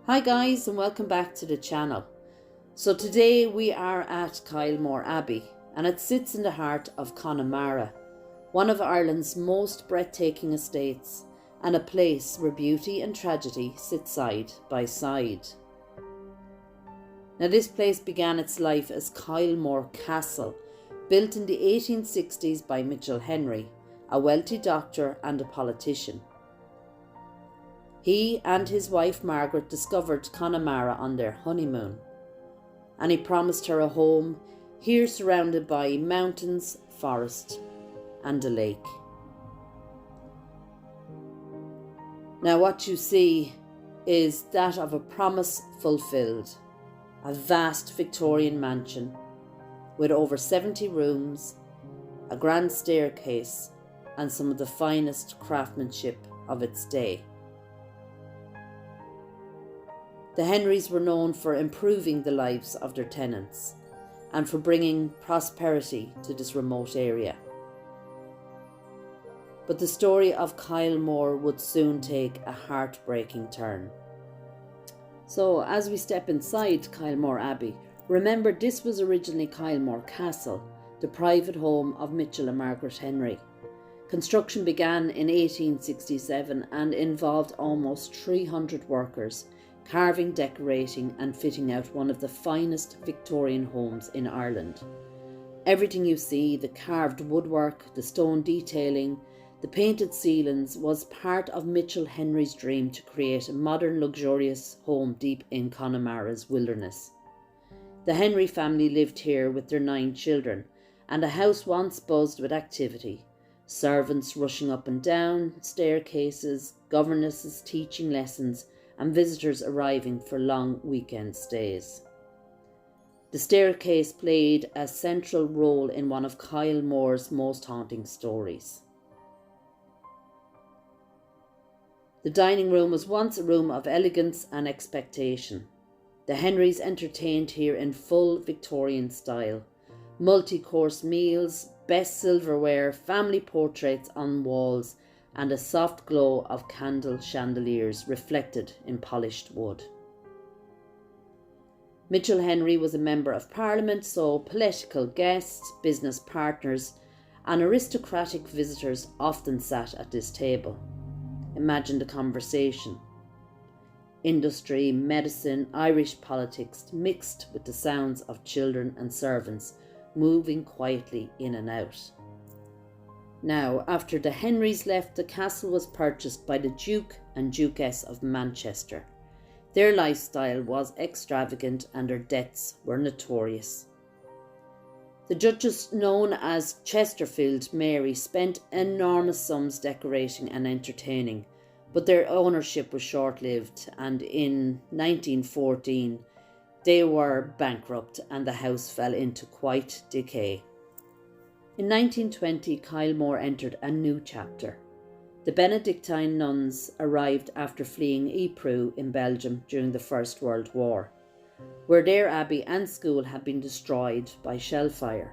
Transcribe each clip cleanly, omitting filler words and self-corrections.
Hi guys, and welcome back to the channel. So today we are at Kylemore Abbey, and it sits in the heart of Connemara, one of Ireland's most breathtaking estates, and a place where beauty and tragedy sit side by side. Now this place began its life as Kylemore Castle, built in the 1860s by Mitchell Henry, a wealthy doctor and a politician. He and his wife Margaret discovered Connemara on their honeymoon, and he promised her a home here surrounded by mountains, forest and a lake. Now what you see is that of a promise fulfilled, a vast Victorian mansion with over 70 rooms, a grand staircase and some of the finest craftsmanship of its day. The Henrys were known for improving the lives of their tenants and for bringing prosperity to this remote area. But the story of Kylemore would soon take a heartbreaking turn. So as we step inside Kylemore Abbey, remember this was originally Kylemore Castle, the private home of Mitchell and Margaret Henry. Construction began in 1867 and involved almost 300 workers, carving, decorating and fitting out one of the finest Victorian homes in Ireland. Everything you see, the carved woodwork, the stone detailing, the painted ceilings, was part of Mitchell Henry's dream to create a modern luxurious home deep in Connemara's wilderness. The Henry family lived here with their 9 children, and the house once buzzed with activity. Servants rushing up and down staircases, governesses teaching lessons, and visitors arriving for long weekend stays. The staircase played a central role in one of Kylemore's most haunting stories. The dining room was once a room of elegance and expectation. The Henrys entertained here in full Victorian style. Multi-course meals, best silverware, family portraits on walls, and a soft glow of candle chandeliers reflected in polished wood. Mitchell Henry was a member of Parliament, so political guests, business partners and aristocratic visitors often sat at this table. Imagine the conversation. Industry, medicine, Irish politics mixed with the sounds of children and servants moving quietly in and out. Now, after the Henrys left, the castle was purchased by the Duke and Duchess of Manchester. Their lifestyle was extravagant and their debts were notorious. The Duchess, known as Chesterfield Mary, spent enormous sums decorating and entertaining, but their ownership was short-lived, and in 1914 they were bankrupt and the house fell into quite decay. In 1920, Kylemore entered a new chapter. The Benedictine nuns arrived after fleeing Ypres in Belgium during the First World War, where their abbey and school had been destroyed by shellfire.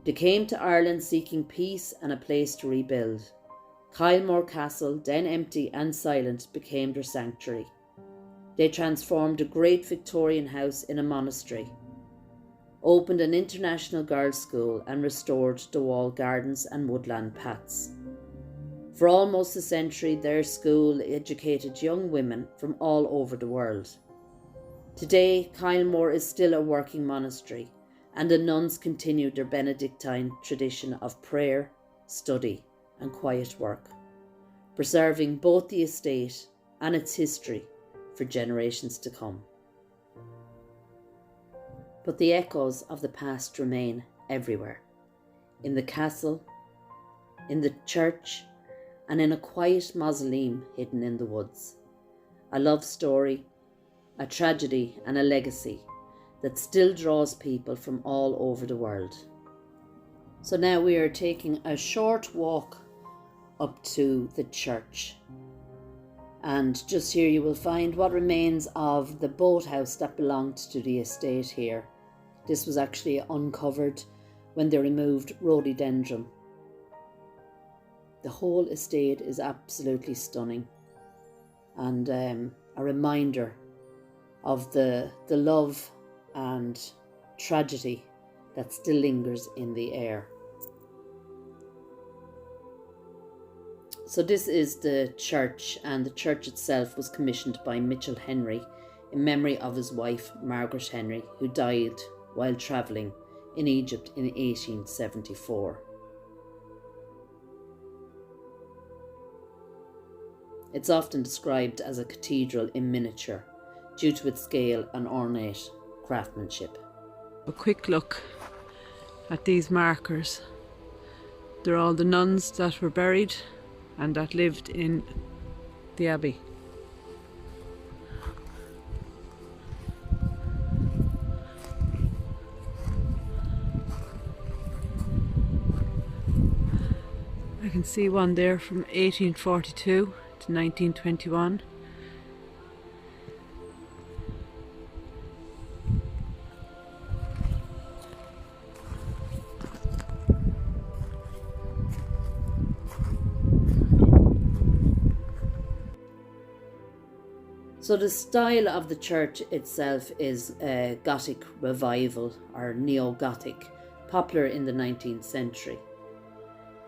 They came to Ireland seeking peace and a place to rebuild. Kylemore Castle, then empty and silent, became their sanctuary. They transformed a great Victorian house in a monastery, opened an international girls' school and restored the walled gardens and woodland paths. For almost a century, their school educated young women from all over the world. Today, Kylemore is still a working monastery, and the nuns continue their Benedictine tradition of prayer, study and quiet work, preserving both the estate and its history for generations to come. But the echoes of the past remain everywhere, in the castle, in the church, and in a quiet mausoleum hidden in the woods. A love story, a tragedy and a legacy that still draws people from all over the world. So now we are taking a short walk up to the church. And just here you will find what remains of the boathouse that belonged to the estate here. This was actually uncovered when they removed rhododendron. The whole estate is absolutely stunning, and a reminder of the love and tragedy that still lingers in the air. So this is the church, and the church itself was commissioned by Mitchell Henry in memory of his wife Margaret Henry, who died while travelling in Egypt in 1874. It's often described as a cathedral in miniature due to its scale and ornate craftsmanship. A quick look at these markers. They're all the nuns that were buried and that lived in the abbey. I can see one there from 1842 to 1921. So the style of the church itself is Gothic revival or neo-Gothic, popular in the 19th century.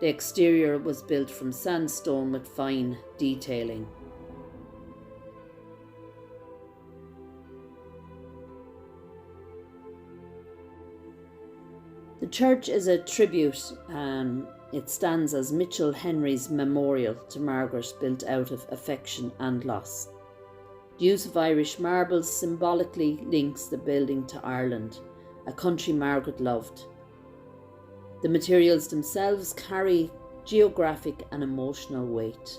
The exterior was built from sandstone with fine detailing. The church is a tribute. It stands as Mitchell Henry's memorial to Margaret, built out of affection and loss. The use of Irish marbles symbolically links the building to Ireland, a country Margaret loved. The materials themselves carry geographic and emotional weight.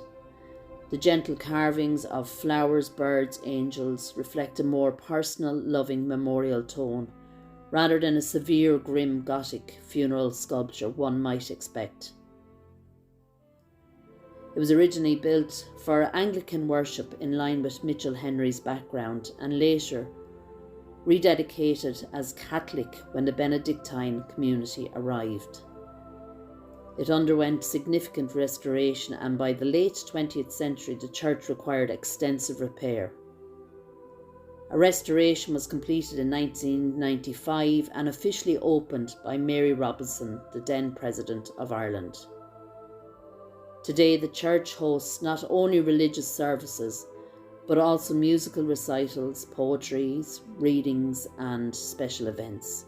The gentle carvings of flowers, birds, angels reflect a more personal, loving memorial tone, rather than a severe, grim Gothic funeral sculpture one might expect. It was originally built for Anglican worship in line with Mitchell Henry's background, and later rededicated as Catholic when the Benedictine community arrived. It underwent significant restoration, and by the late 20th century the church required extensive repair. A restoration was completed in 1995 and officially opened by Mary Robinson, the then President of Ireland. Today the church hosts not only religious services, but also musical recitals, poetry, readings and special events,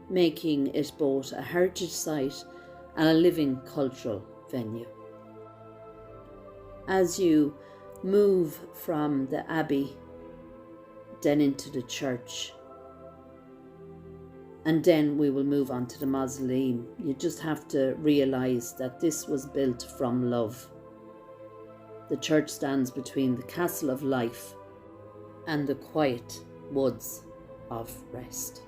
making it both a heritage site and a living cultural venue. As you move from the abbey, then into the church, and then we will move on to the mausoleum, you just have to realise that this was built from love. The church stands between the castle of life and the quiet woods of rest.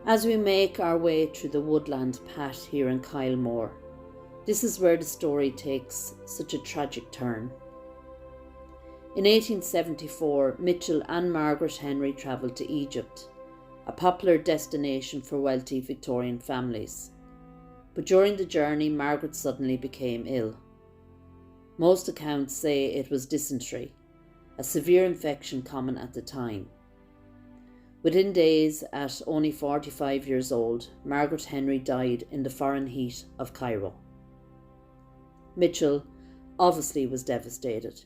As we make our way through the woodland path here in Kylemore, this is where the story takes such a tragic turn. In 1874, Mitchell and Margaret Henry travelled to Egypt, a popular destination for wealthy Victorian families. But during the journey, Margaret suddenly became ill. Most accounts say it was dysentery, a severe infection common at the time. Within days, at only 45 years old, Margaret Henry died in the foreign heat of Cairo. Mitchell obviously was devastated.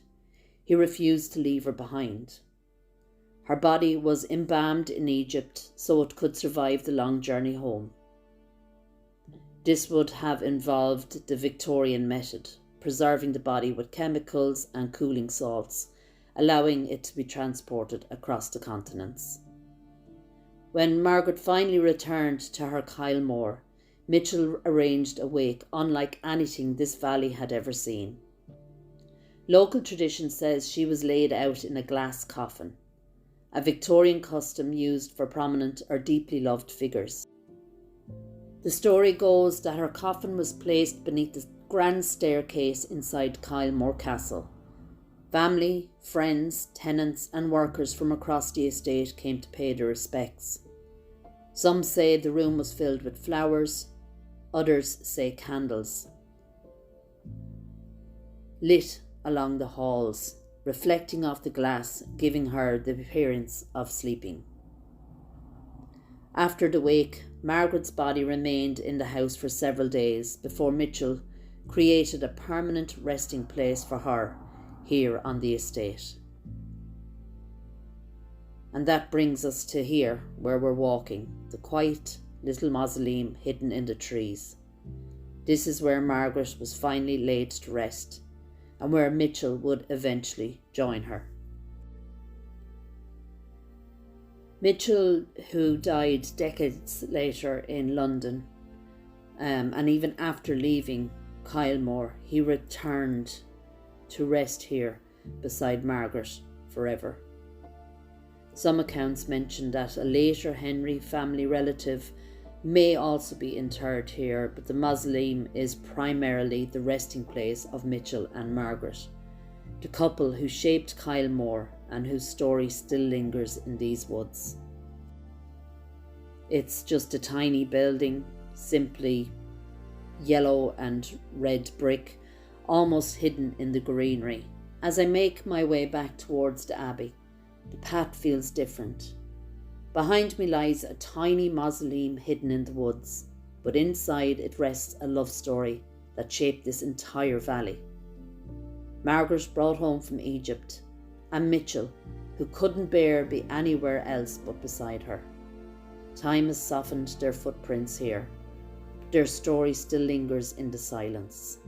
He refused to leave her behind. Her body was embalmed in Egypt so it could survive the long journey home. This would have involved the Victorian method, preserving the body with chemicals and cooling salts, allowing it to be transported across the continents. When Margaret finally returned to her Kylemore, Mitchell arranged a wake unlike anything this valley had ever seen. Local tradition says she was laid out in a glass coffin, a Victorian custom used for prominent or deeply loved figures. The story goes that her coffin was placed beneath the grand staircase inside Kylemore Castle. Family, friends, tenants and workers from across the estate came to pay their respects. Some say the room was filled with flowers, others say candles lit along the halls, reflecting off the glass, giving her the appearance of sleeping. After the wake, Margaret's body remained in the house for several days before Mitchell created a permanent resting place for her here on the estate. And that brings us to here, where we're walking, the quiet little mausoleum hidden in the trees. This is where Margaret was finally laid to rest, and where Mitchell would eventually join her. Mitchell, who died decades later in London, and even after leaving Kylemore, he returned to rest here beside Margaret forever. Some accounts mention that a later Henry family relative may also be interred here, but the mausoleum is primarily the resting place of Mitchell and Margaret, the couple who shaped Kylemore and whose story still lingers in these woods. It's just a tiny building, simply yellow and red brick, almost hidden in the greenery. As I make my way back towards the abbey, the path feels different. Behind me lies a tiny mausoleum hidden in the woods, but inside it rests a love story that shaped this entire valley. Margaret brought home from Egypt, and Mitchell, who couldn't bear be anywhere else but beside her. Time has softened their footprints here, but their story still lingers in the silence.